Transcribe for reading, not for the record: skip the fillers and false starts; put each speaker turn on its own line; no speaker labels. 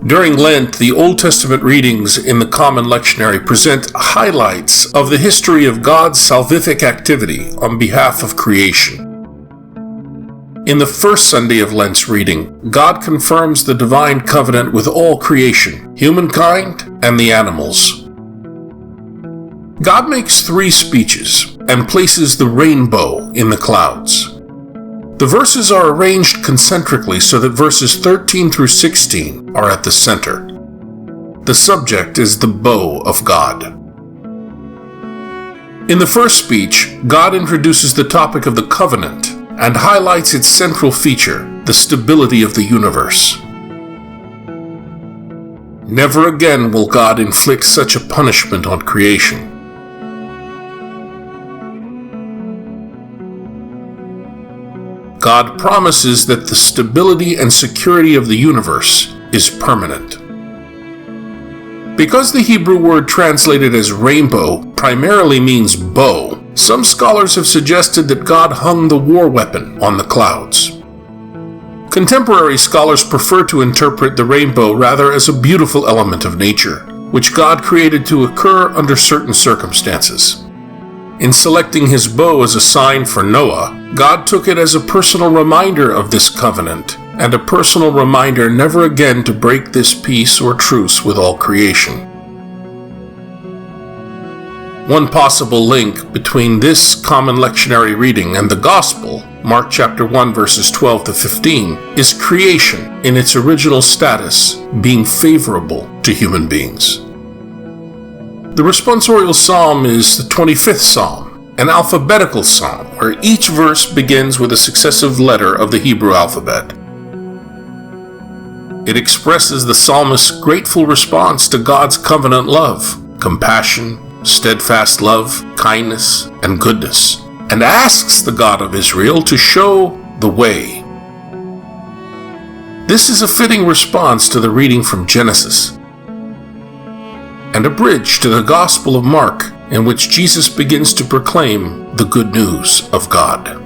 During Lent, the Old Testament readings in the Common Lectionary present highlights of the history of God's salvific activity on behalf of creation. In the First Sunday of Lent's reading, God confirms the divine covenant with all creation, humankind and the animals. God makes 3 speeches and places the rainbow in the clouds. The verses are arranged concentrically so that verses 13 through 16 are at the center. The subject is the bow of God. In the first speech, God introduces the topic of the covenant and highlights its central feature, the stability of the universe. Never again will God inflict such a punishment on creation. God promises that the stability and security of the universe is permanent. Because the Hebrew word translated as rainbow primarily means bow, some scholars have suggested that God hung the war weapon on the clouds. Contemporary scholars prefer to interpret the rainbow rather as a beautiful element of nature, which God created to occur under certain circumstances. In selecting his bow as a sign for Noah, God took it as a personal reminder of this covenant, and a personal reminder never again to break this peace or truce with all creation. One possible link between this common lectionary reading and the Gospel, Mark chapter 1 verses 12 to 15, is creation in its original status being favorable to human beings. The responsorial psalm is the 25th psalm, an alphabetical psalm where each verse begins with a successive letter of the Hebrew alphabet. It expresses the psalmist's grateful response to God's covenant love, compassion, steadfast love, kindness, and goodness, and asks the God of Israel to show the way. This is a fitting response to the reading from Genesis, and a bridge to the Gospel of Mark, in which Jesus begins to proclaim the good news of God.